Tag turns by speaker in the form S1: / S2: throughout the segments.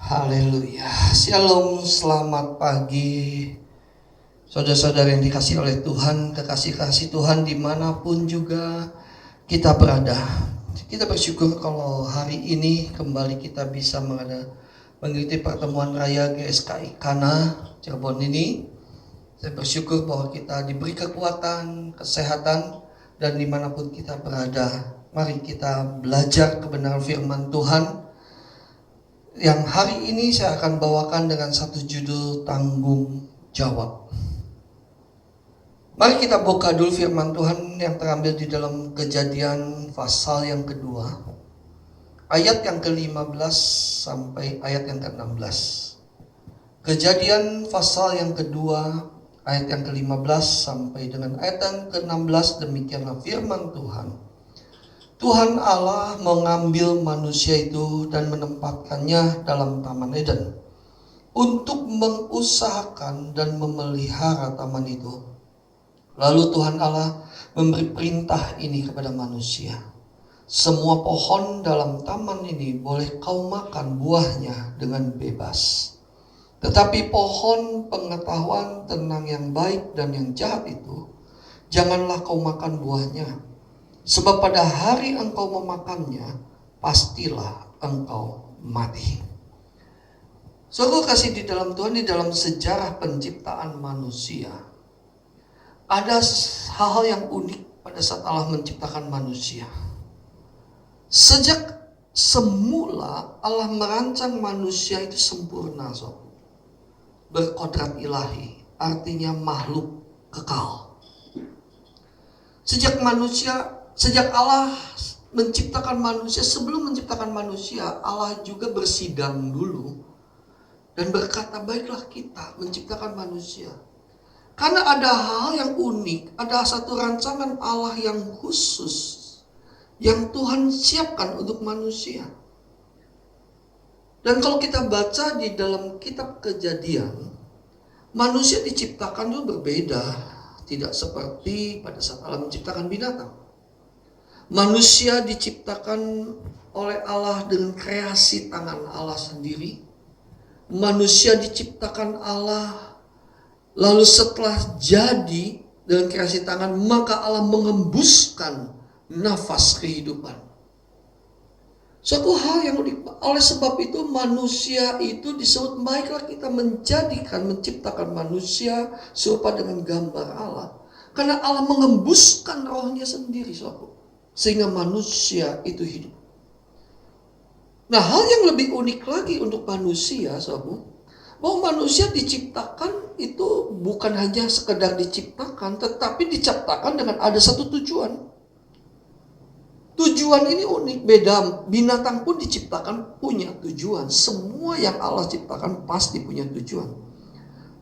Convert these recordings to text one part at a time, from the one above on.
S1: Haleluya. Shalom, selamat pagi. Saudara-saudara yang dikasih oleh Tuhan, kekasih-kasih Tuhan dimanapun juga kita berada. Kita bersyukur kalau hari ini kembali kita bisa mengikuti pertemuan raya GSKI Kana Cirebon ini. Saya bersyukur bahwa kita diberi kekuatan, kesehatan, dan dimanapun kita berada. Mari kita belajar kebenaran firman Tuhan. Yang hari ini saya akan bawakan dengan satu judul tanggung jawab. Mari kita buka dulu firman Tuhan yang terambil di dalam Kejadian pasal yang kedua, ayat yang ke-15 sampai ayat yang ke-16. Kejadian pasal yang kedua, ayat yang ke-15 sampai dengan ayat yang ke-16, demikianlah firman Tuhan. Tuhan Allah mengambil manusia itu dan menempatkannya dalam Taman Eden untuk mengusahakan dan memelihara taman itu. Lalu Tuhan Allah memberi perintah ini kepada manusia. Semua pohon dalam taman ini boleh kau makan buahnya dengan bebas. Tetapi pohon pengetahuan tentang yang baik dan yang jahat itu, janganlah kau makan buahnya. Sebab pada hari engkau memakannya, pastilah engkau mati. Saudara kasih di dalam Tuhan, di dalam sejarah penciptaan manusia, ada hal-hal yang unik pada saat Allah menciptakan manusia. Sejak semula Allah merancang manusia itu sempurna, berkodrat ilahi, artinya makhluk kekal. Sejak Allah menciptakan manusia, sebelum menciptakan manusia, Allah juga bersidang dulu dan berkata, baiklah kita menciptakan manusia. Karena ada hal yang unik, ada satu rancangan Allah yang khusus yang Tuhan siapkan untuk manusia. Dan kalau kita baca di dalam kitab Kejadian, manusia diciptakan itu berbeda, tidak seperti pada saat Allah menciptakan binatang. Manusia diciptakan oleh Allah dengan kreasi tangan Allah sendiri. Manusia diciptakan Allah, lalu setelah jadi dengan kreasi tangan, maka Allah mengembuskan nafas kehidupan. Suatu hal yang unik. Oleh sebab itu manusia itu disebut, baiklah kita menciptakan manusia serupa dengan gambar Allah. Karena Allah mengembuskan rohnya sendiri, sehingga manusia itu hidup. Nah, hal yang lebih unik lagi untuk manusia, bahwa manusia diciptakan itu bukan hanya sekedar diciptakan, tetapi diciptakan dengan ada satu tujuan. Tujuan ini unik, beda. Binatang pun diciptakan punya tujuan. Semua yang Allah ciptakan pasti punya tujuan.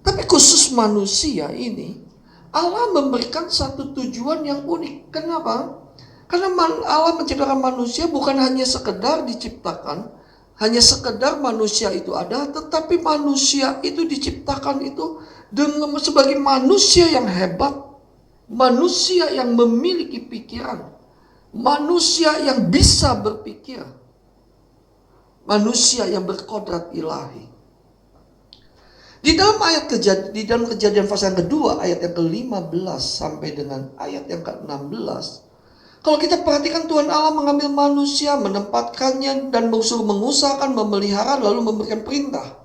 S1: Tapi khusus manusia ini, Allah memberikan satu tujuan yang unik. Kenapa? Karena Allah menciptakan manusia bukan hanya sekedar diciptakan, hanya sekedar manusia itu ada, tetapi manusia itu diciptakan itu dengan sebagai manusia yang hebat, manusia yang memiliki pikiran, manusia yang bisa berpikir, manusia yang berkodrat ilahi. Di dalam Kejadian pasal yang kedua, ayat yang ke-15 sampai dengan ayat yang ke-16, kalau kita perhatikan, Tuhan Allah mengambil manusia, menempatkannya dan mengusahakan, memelihara, lalu memberikan perintah.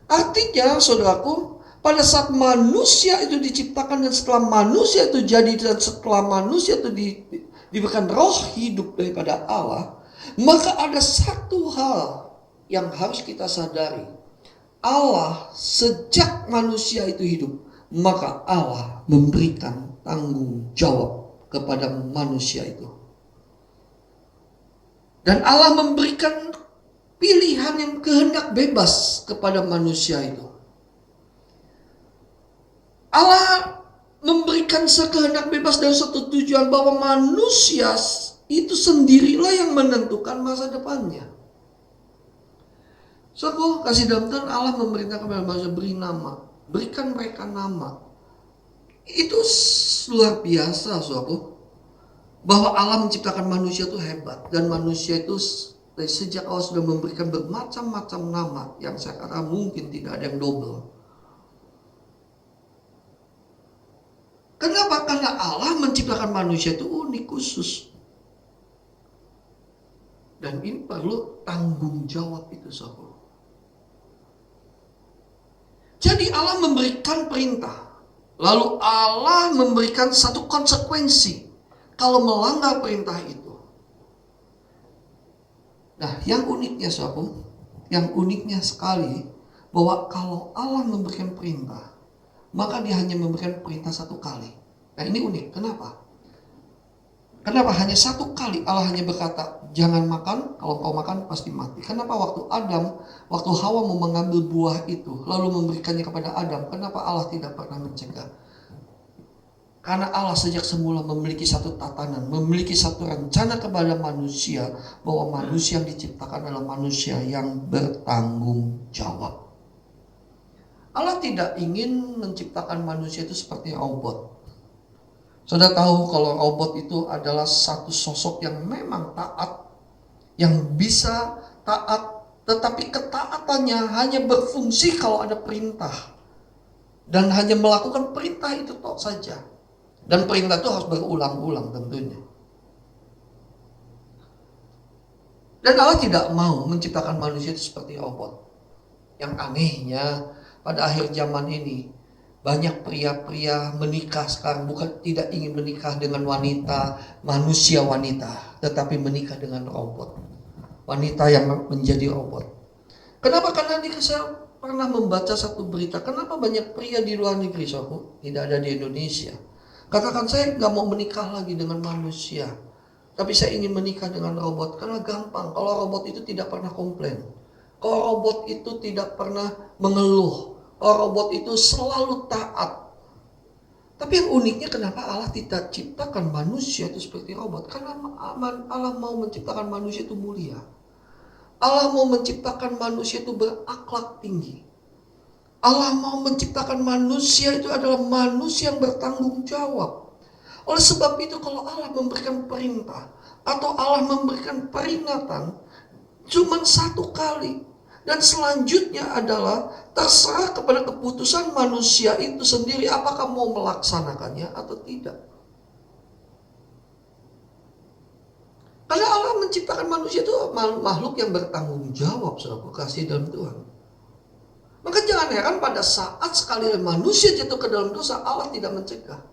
S1: Artinya, saudaraku, pada saat manusia itu diciptakan dan setelah manusia itu jadi dan setelah manusia itu diberikan roh hidup daripada Allah, maka ada satu hal yang harus kita sadari. Allah sejak manusia itu hidup, maka Allah memberikan tanggung jawab kepada manusia itu. Dan Allah memberikan pilihan yang kehendak bebas kepada manusia itu. Allah memberikan sekehendak bebas dan suatu tujuan bahwa manusia itu sendirilah yang menentukan masa depannya. Kasih dalam Tuhan, Allah memerintahkan kepada manusia, beri nama, berikan mereka nama. Itu luar biasa, bahwa Allah menciptakan manusia itu hebat dan manusia itu Dan sejak Allah sudah memberikan bermacam-macam nama yang saya kata mungkin tidak ada yang double. Kenapa? Karena Allah menciptakan manusia itu unik, khusus. Dan ini perlu tanggung jawab itu, saudara. Jadi Allah memberikan perintah. Lalu Allah memberikan satu konsekuensi kalau melanggar perintah itu. Nah, yang uniknya saudara, yang uniknya sekali bahwa kalau Allah memberikan perintah, maka dia hanya memberikan perintah satu kali. Nah, ini unik. Kenapa? Kenapa hanya satu kali Allah hanya berkata, jangan makan, kalau kau makan pasti mati. Kenapa waktu Hawa mau mengambil buah itu, lalu memberikannya kepada Adam, kenapa Allah tidak pernah mencegah? Karena Allah sejak semula memiliki satu tatanan, memiliki satu rencana kepada manusia, bahwa manusia yang diciptakan adalah manusia yang bertanggung jawab. Allah tidak ingin menciptakan manusia itu seperti robot. Sudah tahu kalau robot itu adalah satu sosok yang memang taat, yang bisa taat, tetapi ketaatannya hanya berfungsi kalau ada perintah. Dan hanya melakukan perintah itu tok saja. Dan perintah itu harus berulang-ulang tentunya. Dan Allah tidak mau menciptakan manusia itu seperti robot. Yang anehnya pada akhir zaman ini, banyak pria-pria menikah sekarang bukan tidak ingin menikah dengan wanita, manusia wanita, tetapi menikah dengan robot. Wanita yang menjadi robot. Kenapa? Karena saya pernah membaca satu berita, kenapa banyak pria di luar negeri, tidak ada di Indonesia. Katakan, saya gak mau menikah lagi dengan manusia, tapi saya ingin menikah dengan robot. Karena gampang, kalau robot itu tidak pernah komplain. Kalau robot itu tidak pernah mengeluh. Robot itu selalu taat. Tapi yang uniknya kenapa Allah tidak ciptakan manusia itu seperti robot? Karena Allah mau menciptakan manusia itu mulia. Allah mau menciptakan manusia itu berakhlak tinggi. Allah mau menciptakan manusia itu adalah manusia yang bertanggung jawab. Oleh sebab itu kalau Allah memberikan perintah atau Allah memberikan peringatan cuma satu kali. Dan selanjutnya adalah terserah kepada keputusan manusia itu sendiri apakah mau melaksanakannya atau tidak. Karena Allah menciptakan manusia itu makhluk yang bertanggung jawab, saudara kasih dalam Tuhan. Maka jangan heran pada saat sekali manusia jatuh ke dalam dosa, Allah tidak mencegah.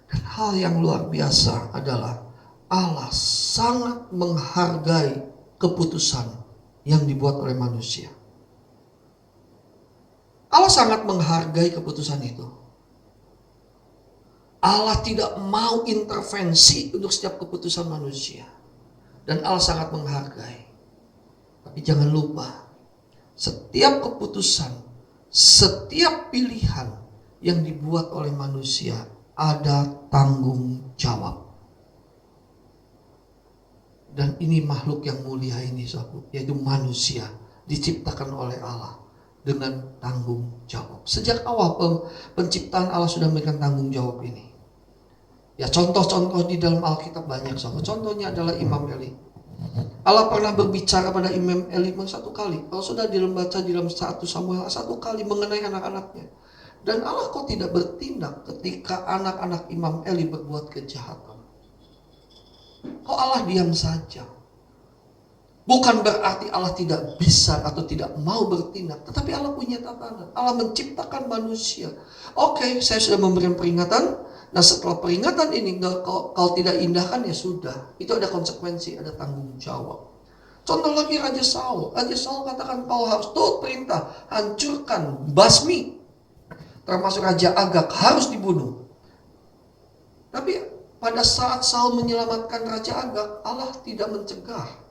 S1: Dan hal yang luar biasa adalah Allah sangat menghargai keputusan yang dibuat oleh manusia. Allah sangat menghargai keputusan itu. Allah tidak mau intervensi untuk setiap keputusan manusia. Dan Allah sangat menghargai. Tapi jangan lupa, setiap keputusan, setiap pilihan yang dibuat oleh manusia ada tanggung jawab. Dan ini makhluk yang mulia ini, yaitu manusia, diciptakan oleh Allah dengan tanggung jawab. Sejak awal penciptaan Allah sudah memberikan tanggung jawab ini. Ya, contoh-contoh di dalam Alkitab banyak, contohnya adalah Imam Eli. Allah pernah berbicara pada Imam Eli satu kali. Kalau sudah baca di dalam 1 Samuel satu kali mengenai anak-anaknya. Dan Allah kok tidak bertindak ketika anak-anak Imam Eli berbuat kejahatan. Kok Allah diam saja? Bukan berarti Allah tidak bisa atau tidak mau bertindak, tetapi Allah punya tatanan. Allah menciptakan manusia. Oke, saya sudah memberikan peringatan. Nah, setelah peringatan ini kalau tidak indahkan ya sudah. Itu ada konsekuensi, ada tanggung jawab. Contoh lagi Raja Saul. Raja Saul katakan kau harus turut perintah, hancurkan, basmi. Termasuk Raja Agag harus dibunuh. Tapi pada saat Saul menyelamatkan Raja Agag, Allah tidak mencegah.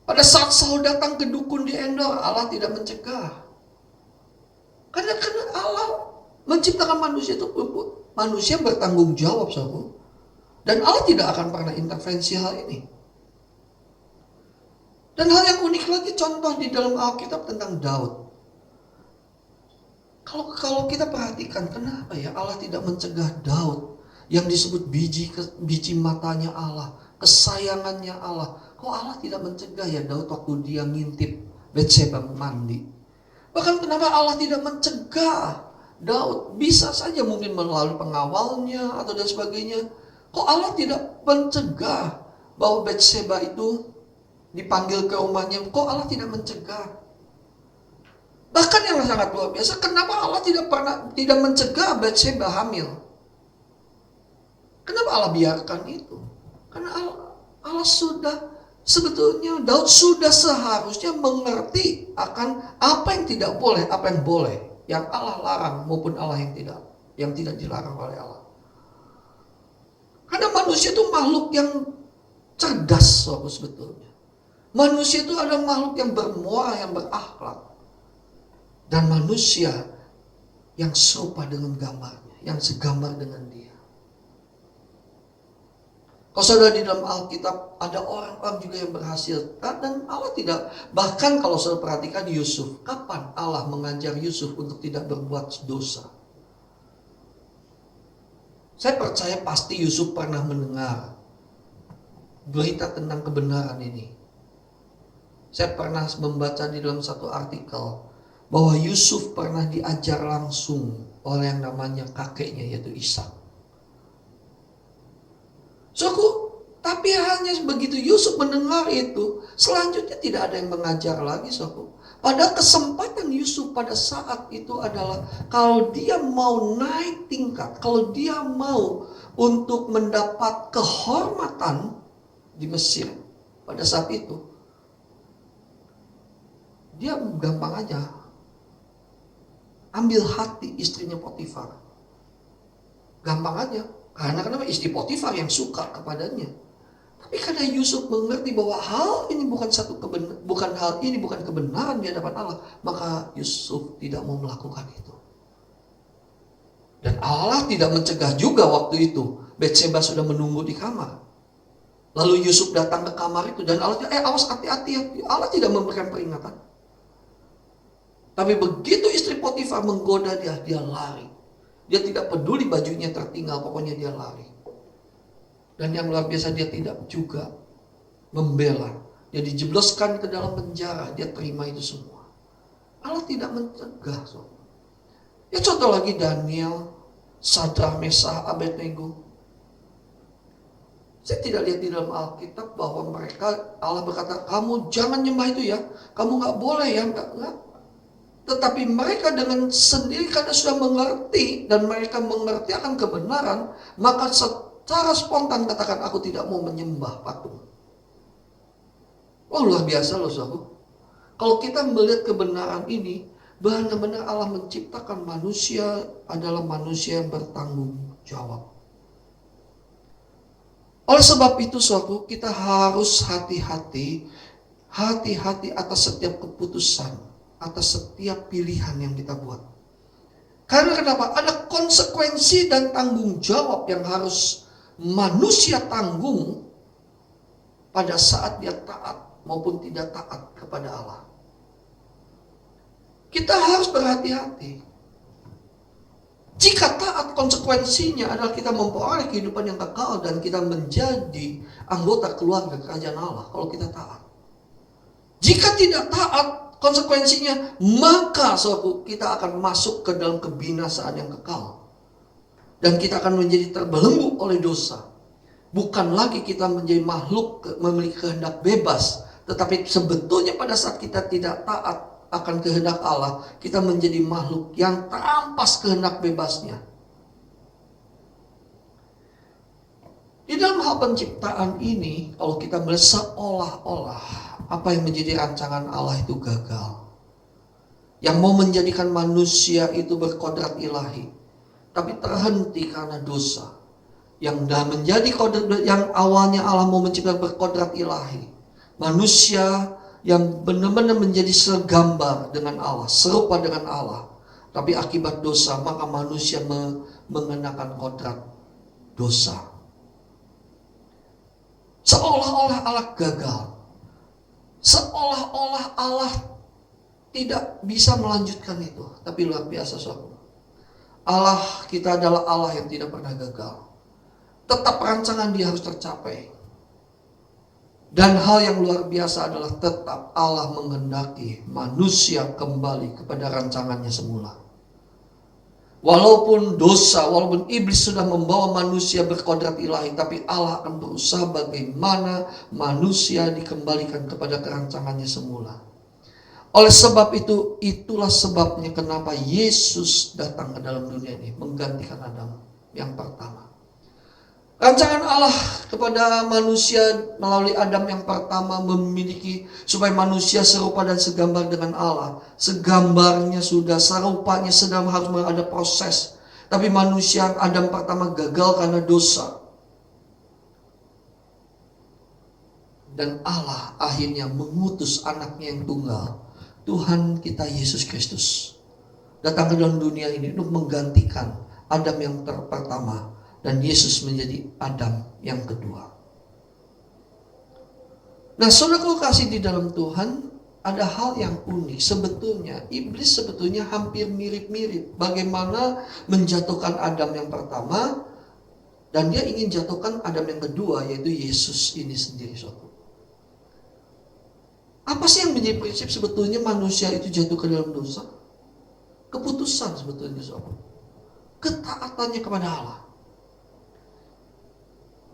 S1: Pada saat Saul datang ke dukun di Endor, Allah tidak mencegah. Karena Allah menciptakan manusia itu, manusia bertanggung jawab, saudara. Dan Allah tidak akan pernah intervensi hal ini. Dan hal yang unik lagi, contoh di dalam Alkitab tentang Daud. Kalau kita perhatikan, kenapa ya Allah tidak mencegah Daud yang disebut biji matanya Allah, kesayangannya Allah, kok Allah tidak mencegah ya Daud waktu dia ngintip Batseba mandi? Bahkan kenapa Allah tidak mencegah Daud? Bisa saja mungkin melalui pengawalnya atau dan sebagainya. Kok Allah tidak mencegah bahwa Batseba itu dipanggil ke rumahnya? Kok Allah tidak mencegah? Bahkan yang sangat luar biasa, kenapa Allah tidak mencegah Batseba hamil? Kenapa Allah biarkan itu? Karena Allah sudah, sebetulnya Daud sudah seharusnya mengerti akan apa yang tidak boleh, apa yang boleh, yang Allah larang maupun Allah yang tidak dilarang oleh Allah. Karena manusia itu makhluk yang cerdas, sebetulnya. Manusia itu adalah makhluk yang bermoral, yang berakhlak. Dan manusia yang serupa dengan gambarnya, yang segambar dengan dia. Kalau saudara di dalam Alkitab ada orang-orang juga yang berhasil, dan Allah tidak. Bahkan kalau saudara perhatikan Yusuf, kapan Allah mengajar Yusuf untuk tidak berbuat dosa? Saya percaya pasti Yusuf pernah mendengar berita tentang kebenaran ini. Saya pernah membaca di dalam satu artikel bahwa Yusuf pernah diajar langsung oleh yang namanya kakeknya, yaitu Ishak. Tapi hanya begitu Yusuf mendengar itu, selanjutnya tidak ada yang mengajar lagi, Pada kesempatan Yusuf pada saat itu adalah kalau dia mau naik tingkat, kalau dia mau untuk mendapat kehormatan di Mesir pada saat itu, dia gampang aja ambil hati istrinya Potifar. Gampang aja. Karena kenapa? Istri Potifar yang suka kepadanya. Tapi karena Yusuf mengerti bahwa hal ini bukan kebenaran di hadapan Allah, maka Yusuf tidak mau melakukan itu. Dan Allah tidak mencegah juga waktu itu. Batseba sudah menunggu di kamar. Lalu Yusuf datang ke kamar itu dan Allah awas, hati-hati. Allah tidak memberikan peringatan. Tapi begitu istri Potifar menggoda dia lari. Dia tidak peduli bajunya tertinggal, pokoknya dia lari. Dan yang luar biasa, dia tidak juga membela. Dia dijebloskan ke dalam penjara, dia terima itu semua. Allah tidak mencegah. Ya contoh lagi Daniel, Sadrak, Mesah, Abednego. Saya tidak lihat di dalam Alkitab bahwa Allah berkata, kamu jangan nyembah itu ya, kamu gak boleh ya, enggak. Tetapi mereka dengan sendiri karena sudah mengerti dan mereka mengerti akan kebenaran, maka secara spontan katakan, aku tidak mau menyembah patung. Luar biasa saudara. Kalau kita melihat kebenaran ini, benar-benar Allah menciptakan manusia adalah manusia yang bertanggung jawab. Oleh sebab itu saudara, kita harus hati-hati atas setiap keputusan, atas setiap pilihan yang kita buat. Karena kenapa? Ada konsekuensi dan tanggung jawab yang harus manusia tanggung pada saat dia taat maupun tidak taat kepada Allah. Kita harus berhati-hati. Jika taat, konsekuensinya adalah kita memperoleh kehidupan yang kekal dan kita menjadi anggota keluarga kerajaan Allah kalau kita taat. Jika tidak taat, konsekuensinya maka kita akan masuk ke dalam kebinasaan yang kekal. Dan kita akan menjadi terbelenggu oleh dosa. Bukan lagi kita menjadi makhluk memiliki kehendak bebas, tetapi sebetulnya pada saat kita tidak taat akan kehendak Allah, kita menjadi makhluk yang terampas kehendak bebasnya. Di dalam hal penciptaan ini, kalau kita melihat seolah-olah apa yang menjadi rancangan Allah itu gagal. Yang mau menjadikan manusia itu berkodrat ilahi, tapi terhenti karena dosa. Yang menjadi kodrat, yang awalnya Allah mau menciptakan berkodrat ilahi, manusia yang benar-benar menjadi segambar dengan Allah, serupa dengan Allah. Tapi akibat dosa, maka manusia mengenakan kodrat dosa. Seolah-olah Allah gagal. Seolah-olah Allah tidak bisa melanjutkan itu. Tapi luar biasa saudara. Allah kita adalah Allah yang tidak pernah gagal. Tetap rancangan dia harus tercapai. Dan hal yang luar biasa adalah tetap Allah menghendaki manusia kembali kepada rancangannya semula. Walaupun dosa, walaupun iblis sudah membawa manusia berkodrat ilahi, tapi Allah akan berusaha bagaimana manusia dikembalikan kepada kerancangannya semula. Oleh sebab itu, itulah sebabnya kenapa Yesus datang ke dalam dunia ini, menggantikan Adam yang pertama. Rancangan Allah kepada manusia melalui Adam yang pertama memiliki supaya manusia serupa dan segambar dengan Allah. Segambarnya sudah, serupanya sedang harus ada proses. Tapi manusia Adam pertama gagal karena dosa. Dan Allah akhirnya mengutus anaknya yang tunggal, Tuhan kita Yesus Kristus, datang ke dalam dunia ini untuk menggantikan Adam yang pertama. Dan Yesus menjadi Adam yang kedua. Nah, saudara kasih di dalam Tuhan, ada hal yang unik. Sebetulnya, iblis sebetulnya hampir mirip-mirip. Bagaimana menjatuhkan Adam yang pertama, dan dia ingin jatuhkan Adam yang kedua, yaitu Yesus ini sendiri. Apa sih yang menjadi prinsip sebetulnya manusia itu jatuh ke dalam dosa? Keputusan sebetulnya, saudara. Ketaatannya kepada Allah.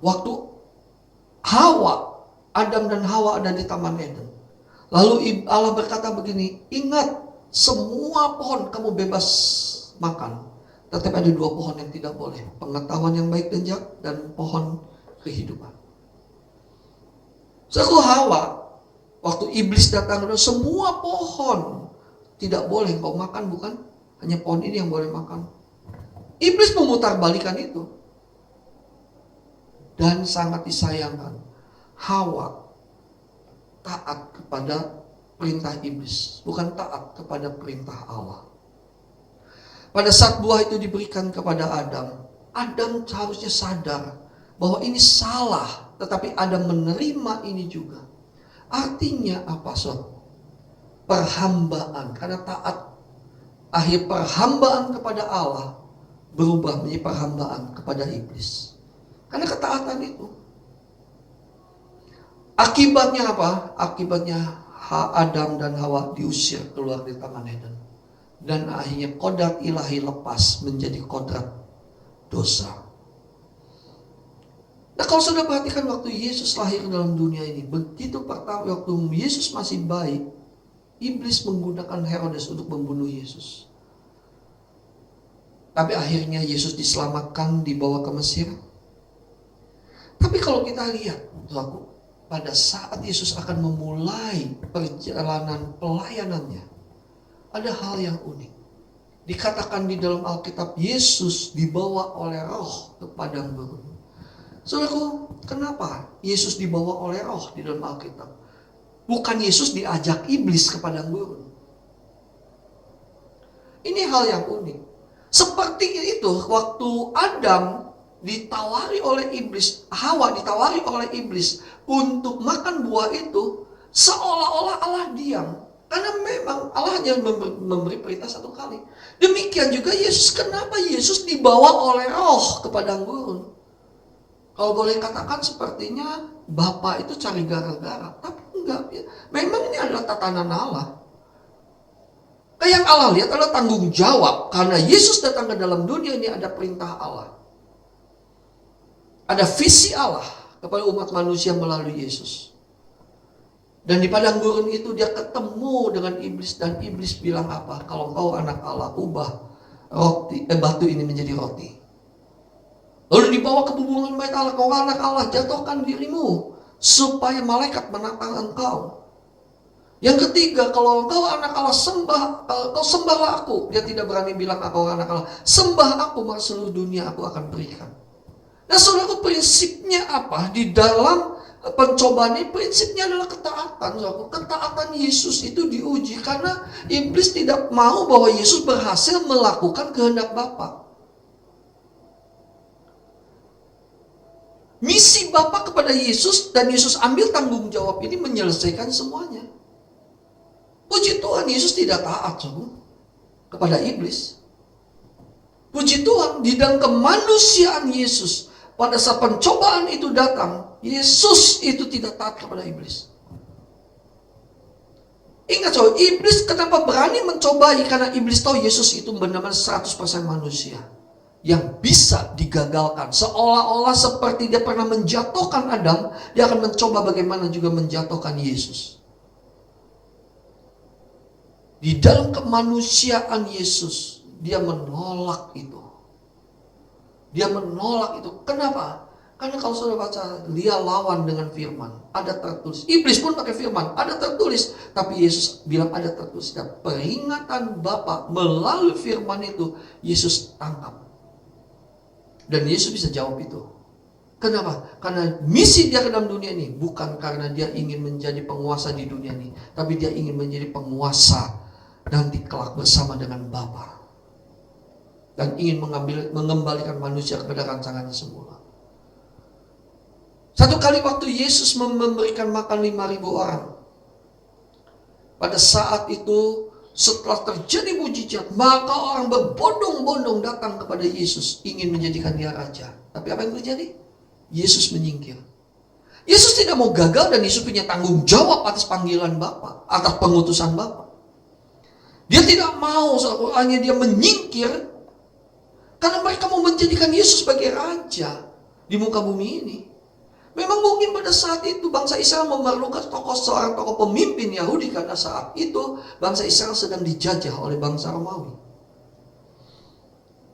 S1: Waktu Adam dan Hawa ada di Taman Eden, lalu Allah berkata begini, ingat semua pohon kamu bebas makan, tetapi ada 2 pohon yang tidak boleh, pengetahuan yang baik dan jahat dan pohon kehidupan. Hawa, waktu iblis datang, semua pohon tidak boleh kau makan, bukan hanya pohon ini yang boleh makan. Iblis memutarbalikan itu. Dan sangat disayangkan, Hawa taat kepada perintah iblis, bukan taat kepada perintah Allah. Pada saat buah itu diberikan kepada Adam, Adam harusnya sadar bahwa ini salah, tetapi Adam menerima ini juga. Artinya apa, sob? Perhambaan, karena taat. Akhir perhambaan kepada Allah berubah menjadi perhambaan kepada iblis. Karena ketaatan itu. Akibatnya apa? Akibatnya Adam dan Hawa diusir keluar dari Taman Eden. Dan akhirnya kodrat ilahi lepas menjadi kodrat dosa. Nah, kalau sudah perhatikan waktu Yesus lahir dalam dunia ini, begitu pertama waktu Yesus masih bayi, iblis menggunakan Herodes untuk membunuh Yesus. Tapi akhirnya Yesus diselamatkan, dibawa ke Mesir. Tapi kalau kita lihat, pada saat Yesus akan memulai perjalanan pelayanannya, ada hal yang unik. Dikatakan di dalam Alkitab, Yesus dibawa oleh Roh ke padang gurun. Saudaraku, kenapa Yesus dibawa oleh Roh di dalam Alkitab? Bukan Yesus diajak iblis ke padang gurun. Ini hal yang unik. Seperti itu, waktu Adam ditawari oleh iblis, Hawa ditawari oleh iblis untuk makan buah itu, seolah-olah Allah diam. Karena memang Allah hanya memberi perintah 1 kali. Demikian juga Yesus, kenapa Yesus dibawa oleh Roh ke padang gurun? Kalau boleh katakan sepertinya Bapa itu cari gara-gara, tapi enggak. Memang ini adalah tatanan Allah. Yang Allah lihat adalah tanggung jawab, karena Yesus datang ke dalam dunia ini ada perintah Allah. Ada visi Allah kepada umat manusia melalui Yesus. Dan di padang gurun itu dia ketemu dengan iblis, dan iblis bilang apa? Kalau kau anak Allah, ubah batu ini menjadi roti. Lalu dibawa ke bumbungan bait Allah, kau anak Allah, jatuhkan dirimu supaya malaikat menantang engkau. Yang ketiga, kalau engkau anak Allah, kau sembahlah aku. Dia tidak berani bilang aku anak Allah. Sembah aku, maka seluruh dunia aku akan berikan. Nah, saudaraku, prinsipnya apa? Di dalam pencobaan ini prinsipnya adalah ketaatan. Saudaraku, ketaatan Yesus itu diuji karena iblis tidak mau bahwa Yesus berhasil melakukan kehendak Bapa. Misi Bapa kepada Yesus, dan Yesus ambil tanggung jawab ini menyelesaikan semuanya. Puji Tuhan, Yesus tidak taat kepada iblis. Puji Tuhan, di dalam kemanusiaan Yesus, pada saat pencobaan itu datang, Yesus itu tidak taat kepada iblis. Ingat saudara, iblis kenapa berani mencobai? Karena iblis tahu Yesus itu benar-benar 100% manusia yang bisa digagalkan. Seolah-olah seperti dia pernah menjatuhkan Adam, dia akan mencoba bagaimana juga menjatuhkan Yesus. Di dalam kemanusiaan Yesus, dia menolak itu. Dia menolak itu. Kenapa? Karena kalau saudara baca, dia lawan dengan firman. Ada tertulis. Iblis pun pakai firman. Ada tertulis. Tapi Yesus bilang ada tertulis. Dan peringatan Bapa melalui firman itu, Yesus tangkap. Dan Yesus bisa jawab itu. Kenapa? Karena misi dia ke dalam dunia ini bukan karena dia ingin menjadi penguasa di dunia ini. Tapi dia ingin menjadi penguasa nanti kelak bersama dengan Bapa. Dan ingin mengembalikan manusia kepada rancangannya semula. Satu kali waktu Yesus memberikan makan 5.000 orang. Pada saat itu setelah terjadi mujizat, maka orang berbondong-bondong datang kepada Yesus ingin menjadikan dia raja. Tapi apa yang terjadi? Yesus menyingkir. Yesus tidak mau gagal dan Yesus punya tanggung jawab atas panggilan Bapa, atas pengutusan Bapa. Dia tidak mau, hanya dia menyingkir karena mereka mau menjadikan Yesus sebagai raja di muka bumi ini. Memang mungkin pada saat itu bangsa Israel memerlukan seorang tokoh pemimpin Yahudi, karena saat itu bangsa Israel sedang dijajah oleh bangsa Romawi.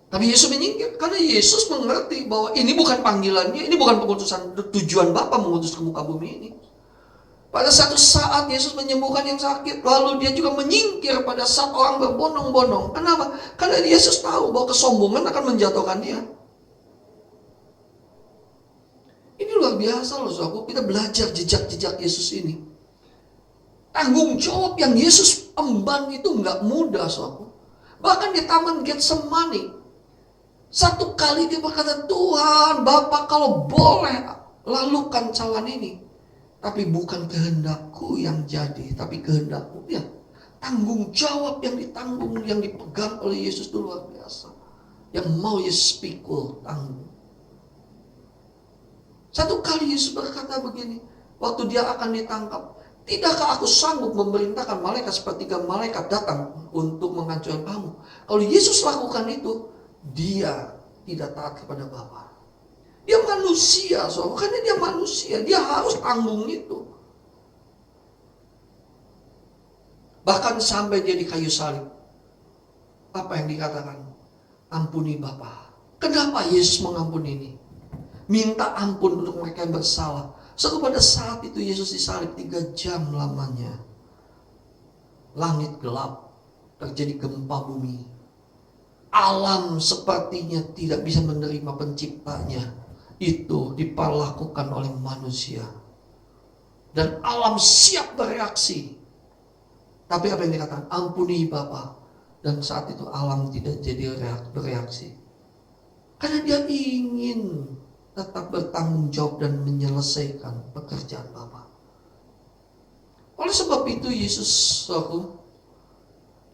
S1: Tapi Yesus menyingkir karena Yesus mengerti bahwa ini bukan panggilannya, ini bukan pengutusan, tujuan Bapa mengutus ke muka bumi ini. Pada satu saat Yesus menyembuhkan yang sakit, lalu dia juga menyingkir pada saat orang berbondong-bondong. Kenapa? Karena Yesus tahu bahwa kesombongan akan menjatuhkan dia. Ini luar biasa loh saudaraku, kita belajar jejak-jejak Yesus ini. Tanggung jawab yang Yesus emban itu nggak mudah saudaraku. Bahkan di Taman Getsemani, satu kali dia berkata, Tuhan, Bapa kalau boleh lalukan cawan ini. Tapi bukan kehendakku yang jadi, tapi kehendakmu. Ya, tanggung jawab yang ditanggung, yang dipegang oleh Yesus itu luar biasa. Yang mau Yesus pikul, tanggung. Satu kali Yesus berkata begini, waktu dia akan ditangkap, tidakkah aku sanggup memerintahkan malaikat sepertiga malaikat datang untuk menghancurkan kamu? Kalau Yesus lakukan itu, dia tidak taat kepada Bapa. Dia manusia, karena dia manusia, dia harus tanggung itu. Bahkan sampai dia di kayu salib, apa yang dikatakan? Ampuni Bapa. Kenapa Yesus mengampuni ini? Minta ampun untuk mereka yang bersalah. So pada saat itu Yesus disalib 3 jam lamanya. Langit gelap, terjadi gempa bumi. Alam sepertinya tidak bisa menerima penciptanya. Itu diperlakukan oleh manusia. Dan alam siap bereaksi. Tapi apa yang dikatakan? Ampuni Bapa. Dan saat itu alam tidak jadi bereaksi. Karena dia ingin tetap bertanggung jawab dan menyelesaikan pekerjaan Bapa. Oleh sebab itu Yesus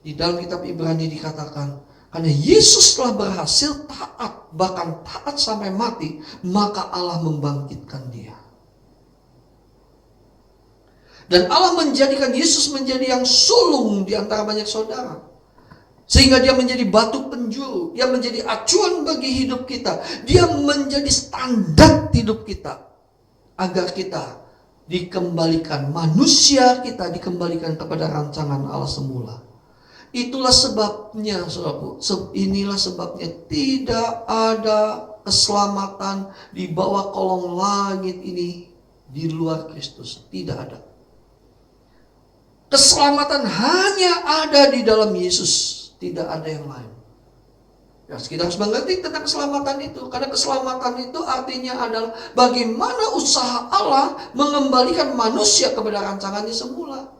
S1: di dalam kitab Ibrani dikatakan, karena Yesus telah berhasil taat, bahkan taat sampai mati, maka Allah membangkitkan dia. Dan Allah menjadikan Yesus menjadi yang sulung di antara banyak saudara. Sehingga dia menjadi batu penjuru, dia menjadi acuan bagi hidup kita, dia menjadi standar hidup kita, agar kita dikembalikan, manusia kita dikembalikan kepada rancangan Allah semula. Itulah sebabnya, saudaraku, inilah sebabnya tidak ada keselamatan di bawah kolong langit ini di luar Kristus, tidak ada. Keselamatan hanya ada di dalam Yesus. Tidak ada yang lain. Ya, kita harus mengerti tentang keselamatan itu. Karena keselamatan itu artinya adalah bagaimana usaha Allah mengembalikan manusia kepada rancangannya semula.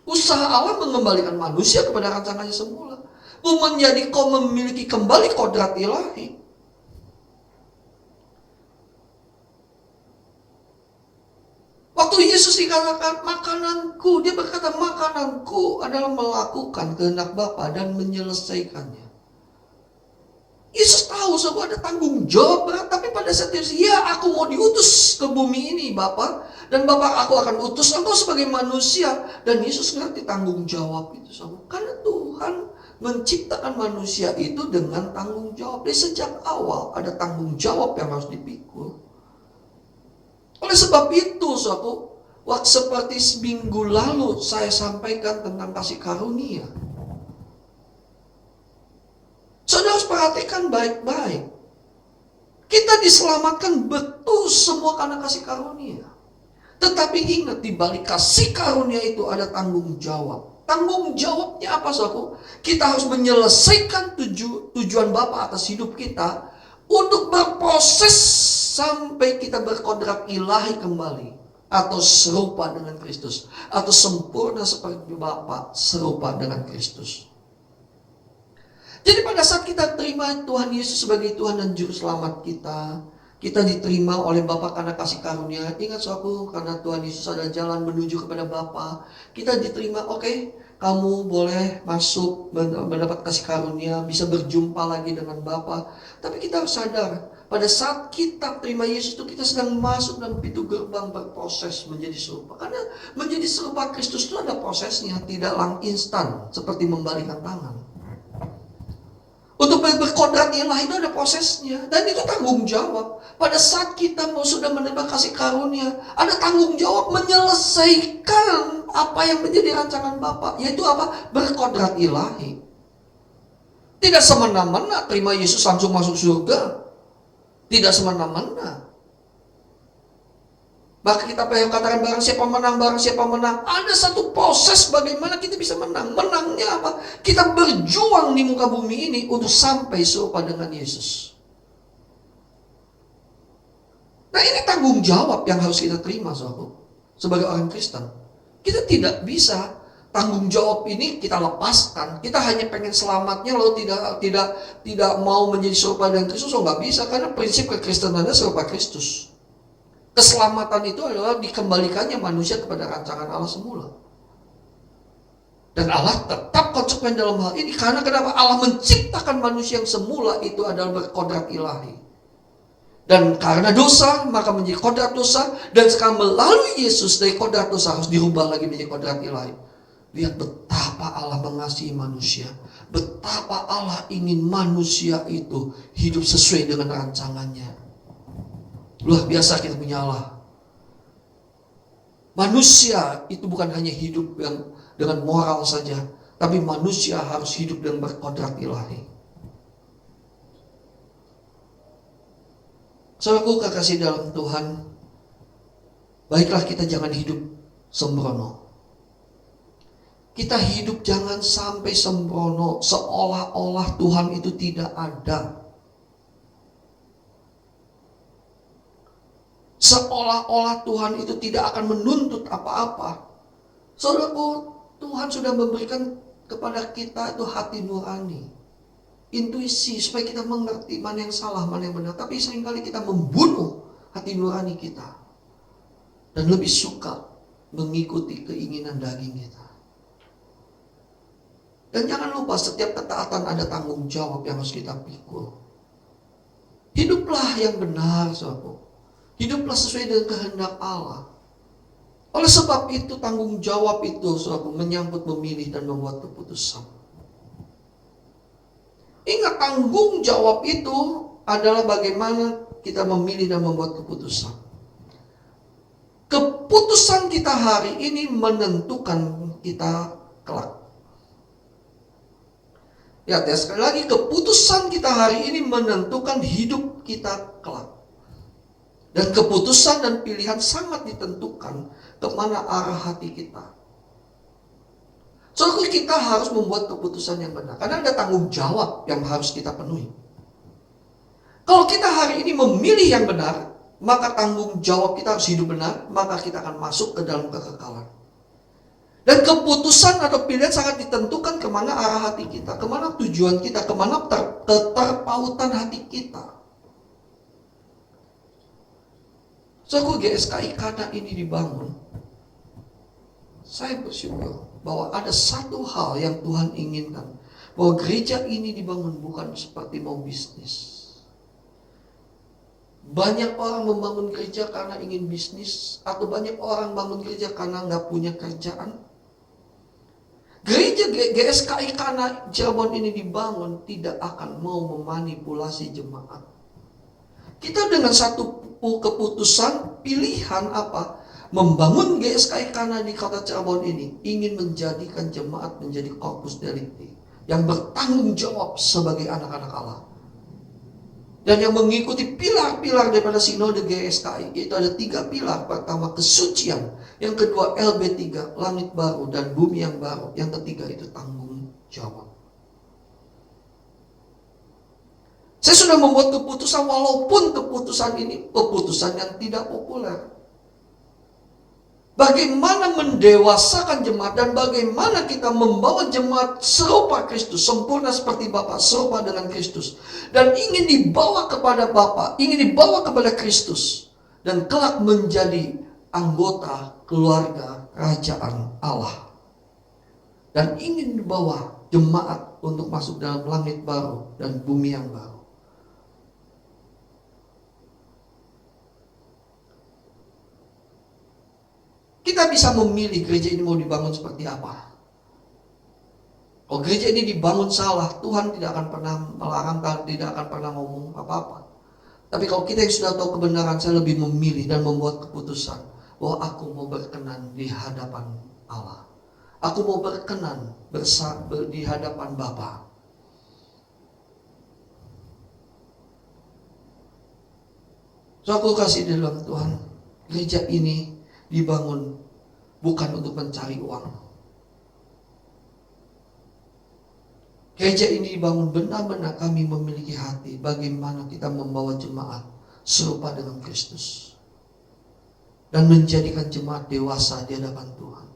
S1: Usaha Allah mengembalikan manusia kepada rancangannya semula. Menjadi kau memiliki kembali kodrat ilahi. Waktu Yesus dikatakan makananku, dia berkata makananku adalah melakukan kehendak Bapa dan menyelesaikannya. Yesus tahu bahwa ada tanggung jawab berat, tapi pada saat Yesus, ya aku mau diutus ke bumi ini Bapa, dan Bapa aku akan utus engkau sebagai manusia. Dan Yesus ngerti tanggung jawab itu saudara. Karena Tuhan menciptakan manusia itu dengan tanggung jawab. Dari sejak awal ada tanggung jawab yang harus dipikul. Oleh sebab itu saudara, waktu seperti seminggu lalu saya sampaikan tentang kasih karunia. Saudara harus perhatikan baik-baik. Kita diselamatkan betul semua karena kasih karunia. Tetapi ingat, di balik kasih karunia itu ada tanggung jawab. Tanggung jawabnya apa saudara? Kita harus menyelesaikan tujuan Bapa atas hidup kita untuk berproses sampai kita berkodrat ilahi kembali, atau serupa dengan Kristus, atau sempurna seperti Bapa, serupa dengan Kristus. Jadi pada saat kita terima Tuhan Yesus sebagai Tuhan dan Juru Selamat kita, kita diterima oleh Bapa karena kasih karunia. Ingat saudaraku, karena Tuhan Yesus ada jalan menuju kepada Bapa, kita diterima. Oke, kamu boleh masuk mendapat kasih karunia, bisa berjumpa lagi dengan Bapa. Tapi kita harus sadar, pada saat kita terima Yesus itu kita sedang masuk dalam pintu gerbang berproses menjadi serupa. Karena menjadi serupa Kristus itu ada prosesnya, tidak instan seperti membalikan tangan. Untuk berkodrat ilahi itu ada prosesnya, dan itu tanggung jawab. Pada saat kita sudah menerima kasih karunia, ada tanggung jawab menyelesaikan apa yang menjadi rancangan Bapa, yaitu apa? Berkodrat ilahi. Tidak semena-mena terima Yesus langsung masuk surga. Tidak semena-mena. Maka kita pengen katakan barang siapa menang. Ada satu proses bagaimana kita bisa menang. Menangnya apa? Kita berjuang di muka bumi ini untuk sampai serupa dengan Yesus. Nah, ini tanggung jawab yang harus kita terima saudara. Sebagai orang Kristen, kita tidak bisa tanggung jawab ini kita lepaskan. Kita hanya pengen selamatnya lalu tidak mau menjadi serupa dengan Kristus. Nggak bisa, karena prinsip kekristenannya serupa Kristus. Keselamatan itu adalah dikembalikannya manusia kepada rancangan Allah semula. Dan Allah tetap konsekuen dalam hal ini. Karena kenapa? Allah menciptakan manusia yang semula itu adalah berkodrat ilahi. Dan karena dosa, maka menjadi kodrat dosa. Dan sekarang melalui Yesus, dari kodrat dosa harus dirubah lagi menjadi kodrat ilahi. Lihat betapa Allah mengasihi manusia. Betapa Allah ingin manusia itu hidup sesuai dengan rancangannya. Luar biasa kita punya Allah. Manusia itu bukan hanya hidup yang dengan moral saja, tapi manusia harus hidup dengan berkodrat ilahi. Saudaraku kekasih dalam Tuhan, baiklah kita jangan hidup sembrono. Kita hidup jangan sampai sembrono, seolah-olah Tuhan itu tidak ada. Seolah-olah Tuhan itu tidak akan menuntut apa-apa. Saudaraku, Tuhan sudah memberikan kepada kita itu hati nurani, intuisi, supaya kita mengerti mana yang salah, mana yang benar. Tapi seringkali kita membunuh hati nurani kita dan lebih suka mengikuti keinginan daging kita. Dan jangan lupa, setiap ketaatan ada tanggung jawab yang harus kita pikul. Hiduplah yang benar, saudaraku. Hiduplah sesuai dengan kehendak Allah. Oleh sebab itu tanggung jawab itu saudara, menyangkut memilih dan membuat keputusan. Ingat, tanggung jawab itu adalah bagaimana kita memilih dan membuat keputusan. Keputusan kita hari ini menentukan kita kelak. Ya, sekali lagi, keputusan kita hari ini menentukan hidup kita kelak. Dan keputusan dan pilihan sangat ditentukan kemana arah hati kita. Soalnya kita harus membuat keputusan yang benar. Karena ada tanggung jawab yang harus kita penuhi. Kalau kita hari ini memilih yang benar, maka tanggung jawab kita harus hidup benar, maka kita akan masuk ke dalam kekekalan. Dan keputusan atau pilihan sangat ditentukan kemana arah hati kita, kemana tujuan kita, kemana keterpautan hati kita. Saudaraku, GSKI karena ini dibangun, saya bersyukur bahwa ada satu hal yang Tuhan inginkan. bahwa gereja ini dibangun bukan seperti mau bisnis. Banyak orang membangun gereja karena ingin bisnis, atau banyak orang bangun gereja karena nggak punya kerjaan. Gereja GSKI karena Cirebon ini dibangun tidak akan mau memanipulasi jemaat. Kita dengan satu keputusan pilihan apa? Membangun GSKI karena di kota Cirebon ini ingin menjadikan jemaat menjadi corpus delicti yang bertanggung jawab sebagai anak-anak Allah. Dan yang mengikuti pilar-pilar daripada sinode GSKI, itu ada 3 pilar. Pertama, kesucian. Yang kedua, LB3, langit baru dan bumi yang baru. Yang ketiga, itu tanggung jawab. Saya sudah membuat keputusan, walaupun keputusan ini keputusan yang tidak populer. Bagaimana mendewasakan jemaat dan bagaimana kita membawa jemaat serupa Kristus, sempurna seperti Bapa, serupa dengan Kristus, dan ingin dibawa kepada Bapa, ingin dibawa kepada Kristus, dan kelak menjadi anggota keluarga kerajaan Allah, dan ingin dibawa jemaat untuk masuk dalam langit baru dan bumi yang baru. Kita bisa memilih gereja ini mau dibangun seperti apa. Kalau gereja ini dibangun salah, Tuhan tidak akan pernah melarang, tidak akan pernah ngomong apa-apa. Tapi kalau kita yang sudah tahu kebenaran, saya lebih memilih dan membuat keputusan bahwa aku mau berkenan di hadapan Allah. Aku mau berkenan di hadapan Bapa. So aku kasih di dalam Tuhan, gereja ini dibangun bukan untuk mencari uang. Gereja ini dibangun benar-benar kami memiliki hati bagaimana kita membawa jemaat serupa dengan Kristus dan menjadikan jemaat dewasa di hadapan Tuhan.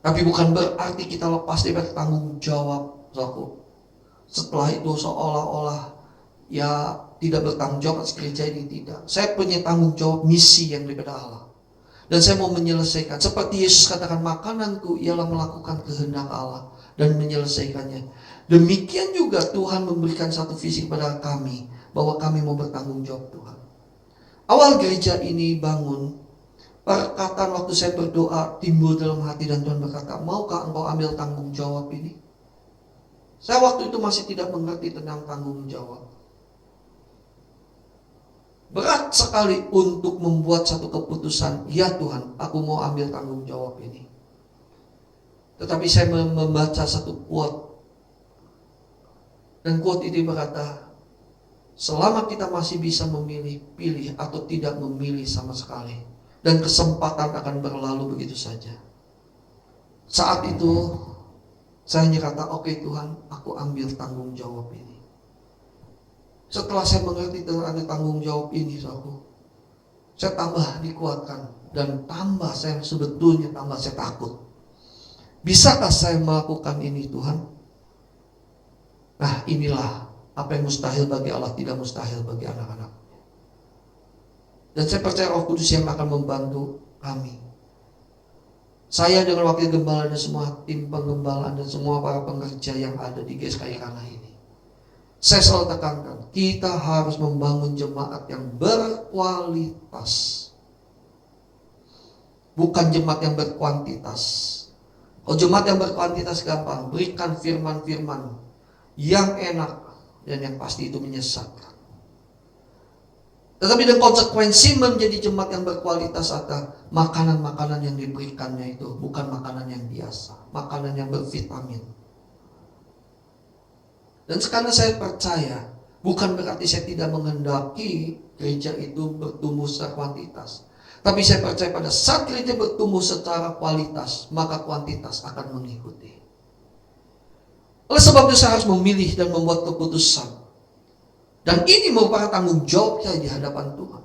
S1: Tapi bukan berarti kita lepas dari tanggung jawab, saudaraku. Setelah itu seolah-olah ya tidak bertanggung jawab atas gereja ini, tidak. Saya punya tanggung jawab misi yang daripada Allah. Dan saya mau menyelesaikan. Seperti Yesus katakan, makananku ialah melakukan kehendak Allah dan menyelesaikannya. Demikian juga Tuhan memberikan satu visi kepada kami, bahwa kami mau bertanggung jawab Tuhan. Awal gereja ini bangun, perkataan waktu saya berdoa timbul dalam hati dan Tuhan berkata, maukah engkau ambil tanggung jawab ini? Saya waktu itu masih tidak mengerti tentang tanggung jawab. Berat sekali untuk membuat satu keputusan, ya Tuhan, aku mau ambil tanggung jawab ini. Tetapi saya membaca satu quote, dan quote itu berkata, selama kita masih bisa memilih, pilih atau tidak memilih sama sekali, dan kesempatan akan berlalu begitu saja. Saat itu saya hanya kata, oke Tuhan, aku ambil tanggung jawab ini. Setelah saya mengerti tentang tanggung jawab ini, saya tambah dikuatkan dan tambah saya sebetulnya tambah saya takut. Bisakah saya melakukan ini, Tuhan? Nah, inilah apa yang mustahil bagi Allah tidak mustahil bagi anak-anak. Dan saya percaya Roh Kudus yang akan membantu kami. Saya dengan wakil gembala dan semua tim penggembalaan dan semua para pengerja yang ada di GSKI Kana ini, saya selalu tekankan, kita harus membangun jemaat yang berkualitas, bukan jemaat yang berkuantitas. Kalau jemaat yang berkuantitas gampang, berikan firman-firman yang enak dan yang pasti itu menyesatkan. Tetapi dengan konsekuensi menjadi jemaat yang berkualitas adalah makanan-makanan yang diberikannya itu bukan makanan yang biasa, makanan yang bervitamin. Dan sekarang saya percaya, bukan berarti saya tidak menghendaki gereja itu bertumbuh secara kuantitas. Tapi saya percaya pada saat gereja bertumbuh secara kualitas, maka kuantitas akan mengikuti. Oleh sebab itu saya harus memilih dan membuat keputusan. Dan ini merupakan tanggung jawab saya di hadapan Tuhan.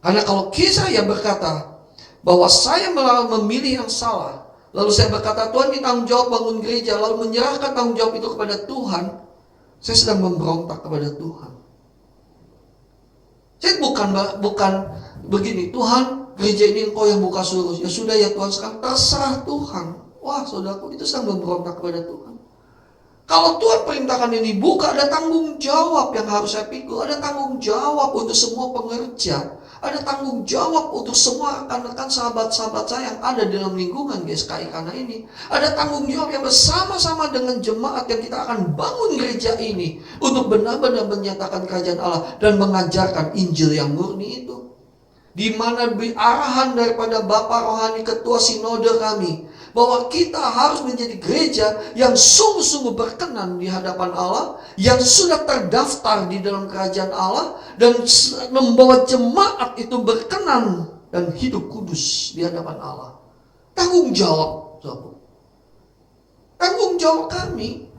S1: Karena kalau saya berkata bahwa saya memilih yang salah, lalu saya berkata, Tuhan ini tanggung jawab bangun gereja, lalu menyerahkan tanggung jawab itu kepada Tuhan, saya sedang memberontak kepada Tuhan. Saya bukan begini, Tuhan, gereja ini engkau yang buka suruh. Ya sudah ya Tuhan, sekarang terserah Tuhan. Wah saudaraku, itu sedang memberontak kepada Tuhan. Kalau Tuhan perintahkan ini buka, ada tanggung jawab yang harus saya pikul. Ada tanggung jawab untuk semua pengerja. Ada tanggung jawab untuk semua rekan-rekan sahabat-sahabat saya yang ada dalam lingkungan GSKI Kana ini. Ada tanggung jawab yang bersama-sama dengan jemaat yang kita akan bangun gereja ini untuk benar-benar menyatakan kerajaan Allah dan mengajarkan Injil yang murni itu. Di mana arahan daripada Bapak Rohani Ketua Sinode kami, bahwa kita harus menjadi gereja yang sungguh-sungguh berkenan di hadapan Allah, yang sudah terdaftar di dalam kerajaan Allah, dan membawa jemaat itu berkenan dan hidup kudus di hadapan Allah. Tanggung jawab, tanggung jawab kami.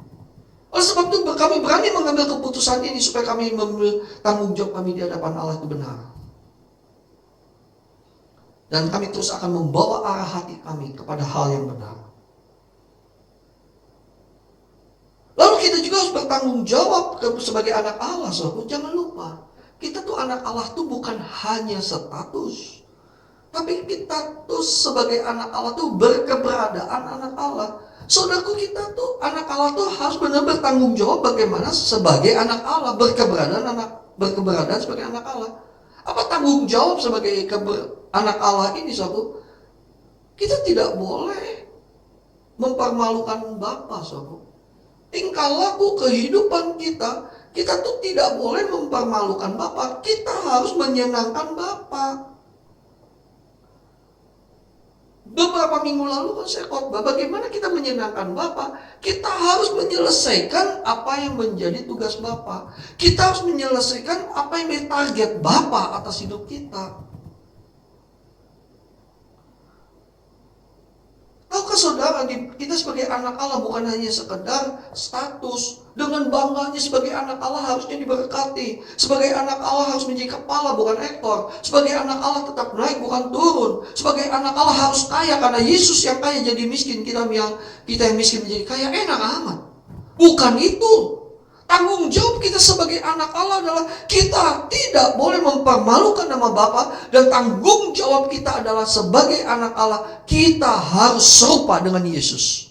S1: Oleh sebab itu kami berani mengambil keputusan ini supaya kami tanggung jawab kami di hadapan Allah itu benar. Dan kami terus akan membawa arah hati kami kepada hal yang benar. Lalu kita juga harus bertanggung jawab sebagai anak Allah. Saudara, jangan lupa, kita tuh anak Allah tuh bukan hanya status, tapi kita tuh sebagai anak Allah tuh berkeberadaan anak Allah. Saudaraku, kita tuh anak Allah tuh harus benar bertanggung jawab bagaimana sebagai anak Allah, berkeberadaan sebagai anak Allah. Apa tanggung jawab sebagai anak Allah ini, saudara? Kita tidak boleh mempermalukan Bapa, saudara. Tingkah laku kehidupan kita tuh tidak boleh mempermalukan Bapa. Kita harus menyenangkan Bapa. Beberapa minggu lalu kan saya khotbah bagaimana kita menyenangkan Bapa. Kita harus menyelesaikan apa yang menjadi tugas Bapa. Kita harus menyelesaikan apa yang menjadi target Bapa atas hidup kita. Tahukah saudara, kita sebagai anak Allah bukan hanya sekedar status. Dengan bangganya sebagai anak Allah harusnya diberkati. Sebagai anak Allah harus menjadi kepala bukan ekor. Sebagai anak Allah tetap naik bukan turun. Sebagai anak Allah harus kaya karena Yesus yang kaya jadi miskin. Kita yang miskin menjadi kaya, enak amat. Bukan itu. Tanggung jawab kita sebagai anak Allah adalah kita tidak boleh mempermalukan nama Bapa, dan tanggung jawab kita adalah sebagai anak Allah kita harus serupa dengan Yesus.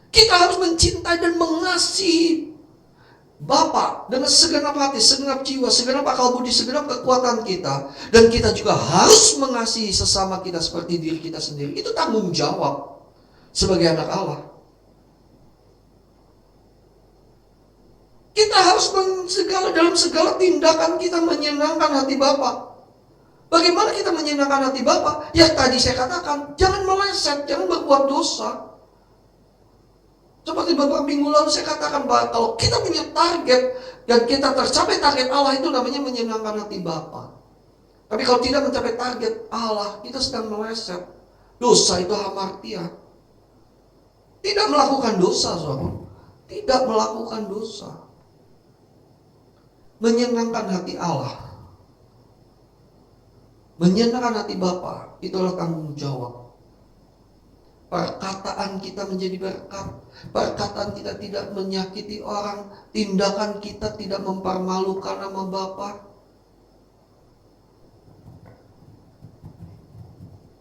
S1: Kita harus mencintai dan mengasihi Bapa dengan segenap hati, segenap jiwa, segenap akal budi, segenap kekuatan kita, dan kita juga harus mengasihi sesama kita seperti diri kita sendiri. Itu tanggung jawab sebagai anak Allah. Kita harus dalam segala tindakan kita menyenangkan hati Bapa. Bagaimana kita menyenangkan hati Bapa? Ya tadi saya katakan, jangan meleset, jangan berbuat dosa. Seperti beberapa minggu lalu saya katakan bahwa kalau kita punya target dan kita tercapai target Allah, itu namanya menyenangkan hati Bapa. Tapi kalau tidak mencapai target Allah, kita sedang meleset. Dosa itu hamartia. Tidak melakukan dosa, saudara. Tidak melakukan dosa. Menyenangkan hati Allah, menyenangkan hati Bapa, itulah tanggung jawab. Perkataan kita menjadi berkat, perkataan kita tidak menyakiti orang, tindakan kita tidak mempermalukan nama Bapa.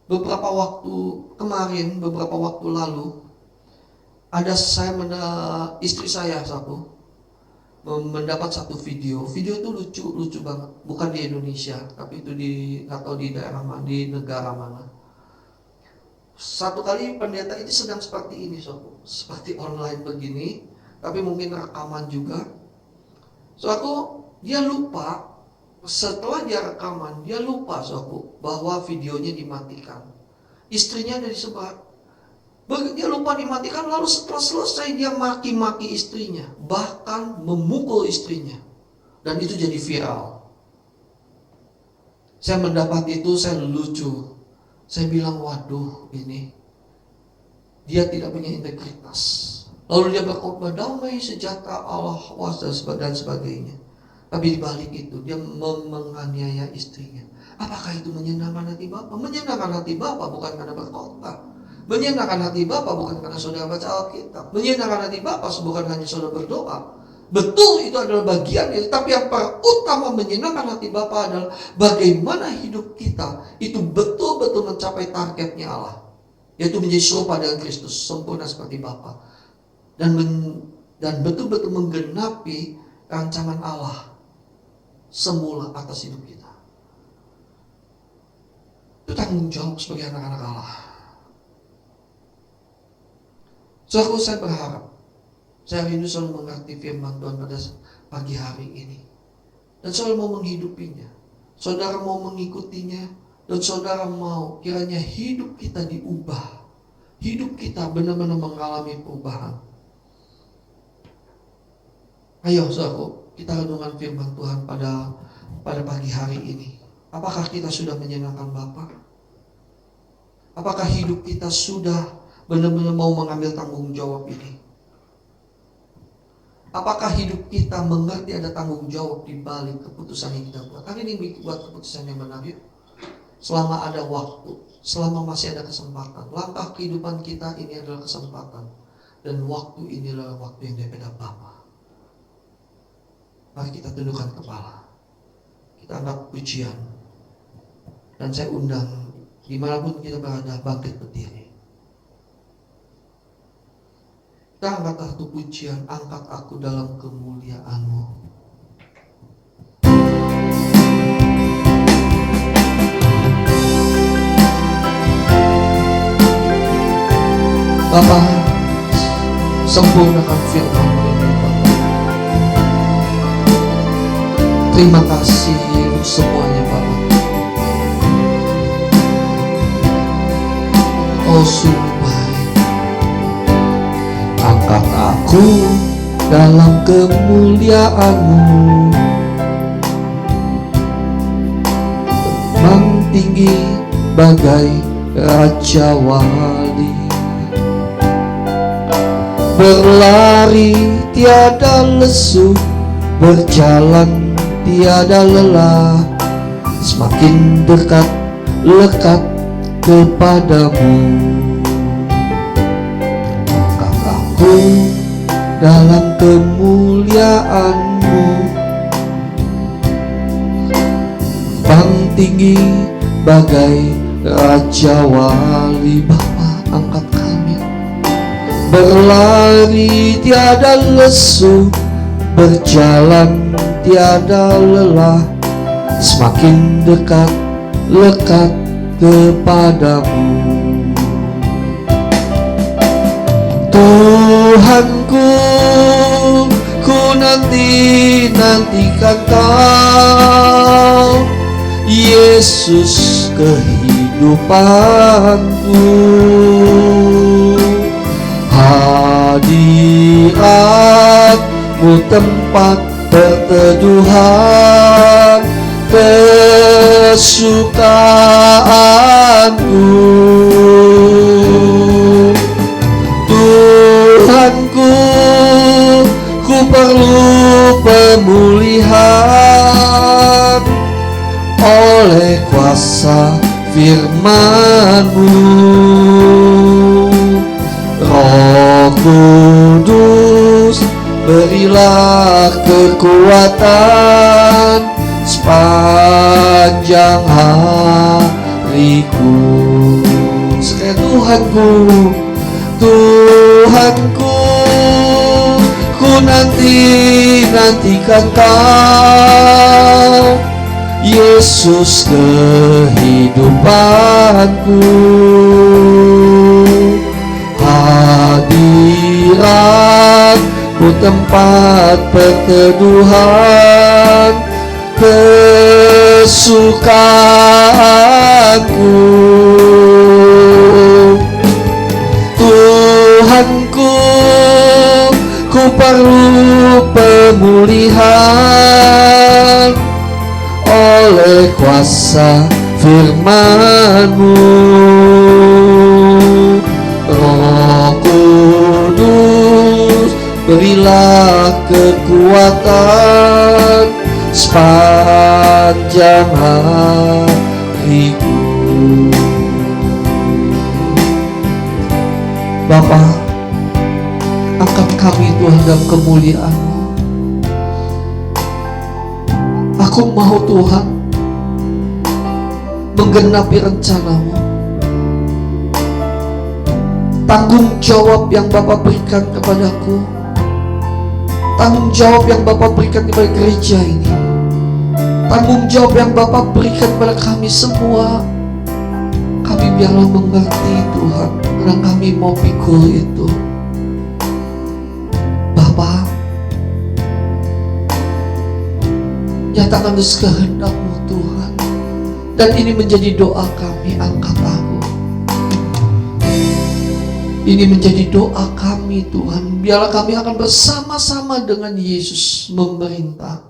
S1: Beberapa waktu lalu, istri saya mendapat satu video itu lucu banget, bukan di Indonesia, tapi itu atau di daerah mana, di negara mana. Satu kali pendeta itu sedang seperti ini, seperti online begini, tapi mungkin rekaman juga. Dia lupa, setelah dia rekaman, dia lupa bahwa videonya dimatikan. Istrinya ada di sebelah. Dia lupa dimatikan, lalu setelah selesai dia maki-maki istrinya, bahkan memukul istrinya, dan itu jadi viral. Saya mendapat itu, saya lucu. Saya bilang, waduh, ini dia tidak punya integritas. Lalu dia berkhotbah damai, sejahtera, Allah kuasa dan sebagainya. Tapi di balik itu dia menganiaya istrinya. Apakah itu menyenangkan hati Bapa? Menyenangkan hati Bapa bukan karena berkhotbah. Menyenangkan hati Bapa bukan karena saudara baca Alkitab. Menyenangkan hati Bapa bukan hanya saudara berdoa. Betul itu adalah bagian itu, tapi yang utama menyenangkan hati Bapa adalah bagaimana hidup kita itu betul-betul mencapai targetnya Allah, yaitu menjadi serupa dengan Kristus, sempurna seperti Bapa, dan betul-betul menggenapi rancangan Allah semula atas hidup kita. Itu tanggung jawab sebagai anak-anak Allah. Saudaraku, saya berharap saya rindu selalu mengerti firman Tuhan pada pagi hari ini, dan selalu mau menghidupinya. Saudara mau mengikutinya, dan saudara mau kiranya hidup kita diubah, hidup kita benar-benar mengalami perubahan. Ayo saudaraku, kita renungkan firman Tuhan pada pagi hari ini. Apakah kita sudah menyenangkan Bapa? Apakah hidup kita sudah benar-benar mau mengambil tanggung jawab ini? Apakah hidup kita mengerti ada tanggung jawab di balik keputusan yang kita buat? Hari ini buat keputusan yang benar yuk. Selama ada waktu, selama masih ada kesempatan. Langkah kehidupan kita ini adalah kesempatan, dan waktu ini adalah waktu yang daripada Bapa. Mari kita tundukkan kepala, kita angkat pujian, dan saya undang dimanapun kita berada bangkit berdiri. Kita angkat satu pujian, angkat aku dalam kemuliaan-Mu. Bapa, sempurnakan firman-Mu ini, Bapa. Terima kasih untuk semuanya, Bapa. Oh, sungguh baik. Angkat aku dalam kemuliaan-Mu, terbang tinggi bagai Raja Wali, berlari tiada lesu, berjalan tiada lelah, semakin dekat lekat kepadamu. Dalam kemuliaan-Mu, terbang tinggi bagai Raja Wali. Bapa, angkat kami, berlari tiada lesu, berjalan tiada lelah, semakin dekat lekat kepadamu. Tuhanku, ku nantikan Kau, Yesus kehidupanku. Hadirat-Mu tempat perteduhan kesukaanku. Tuhanku, ku perlu pemulihan oleh kuasa firman-Mu. Roh Kudus, berilah kekuatan sepanjang hariku. Sekali Tuhanku, Tuhanku, ku nantikan Kau, Yesus kehidupanku. Hadirat-Mu tempat perteduhan kesukaanku. Tuhanku, ku perlu pemulihan oleh kuasa firman-Mu. Roh Kudus, berilah kekuatan sepanjang hariku. Bapa, angkat kami Tuhan dalam kemuliaan-Mu. Aku mau Tuhan menggenapi rencana-Mu. Tanggung jawab yang Bapa berikan kepadaku, tanggung jawab yang Bapa berikan kepada gereja ini, tanggung jawab yang Bapa berikan kepada kami semua, kami biarlah mengerti Tuhan, karena kami mau pikul itu. Bapa, nyatakan kehendak-Mu Tuhan, dan ini menjadi doa kami. Angkat aku. Ini menjadi doa kami Tuhan. Biarlah kami akan bersama-sama dengan Yesus memerintah,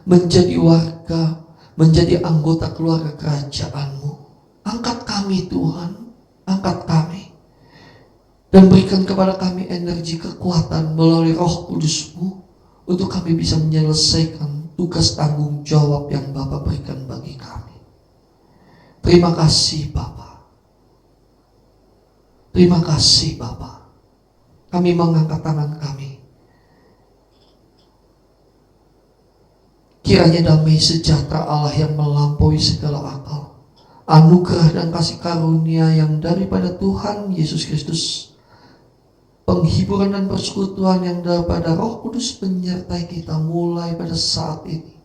S1: menjadi warga, menjadi anggota keluarga kerajaan-Mu. Angkat kami Tuhan, angkat kami, dan berikan kepada kami energi, kekuatan melalui Roh Kudus-Mu untuk kami bisa menyelesaikan tugas tanggung jawab yang Bapa berikan bagi kami. Terima kasih Bapa. Terima kasih Bapa. Kami mengangkat tangan kami. Kiranya damai sejahtera Allah yang melampaui segala akal, anugerah dan kasih karunia yang daripada Tuhan Yesus Kristus, penghiburan dan persekutuan yang daripada Roh Kudus menyertai kita mulai pada saat ini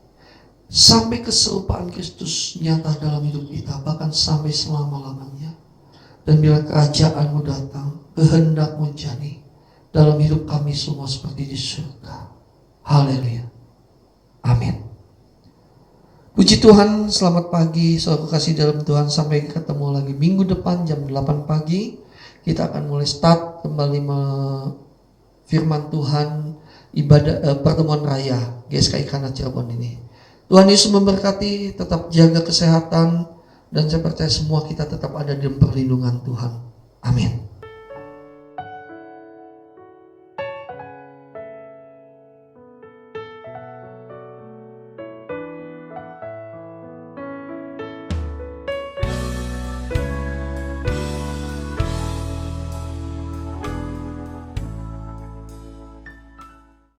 S1: sampai keserupaan Kristus nyata dalam hidup kita, bahkan sampai selama-lamanya. Dan bila kerajaan-Mu datang, kehendak-Mu jadi dalam hidup kami semua seperti di surga. Haleluya. Amin. Puji Tuhan, selamat pagi saudara kasih dalam Tuhan. Sampai ketemu lagi minggu depan jam 8 pagi. Kita akan mulai start kembali firman Tuhan, ibadah pertemuan raya GSKI Kana Cirebon ini. Tuhan Yesus memberkati, tetap jaga kesehatan, dan saya percaya semua kita tetap ada di perlindungan Tuhan. Amin.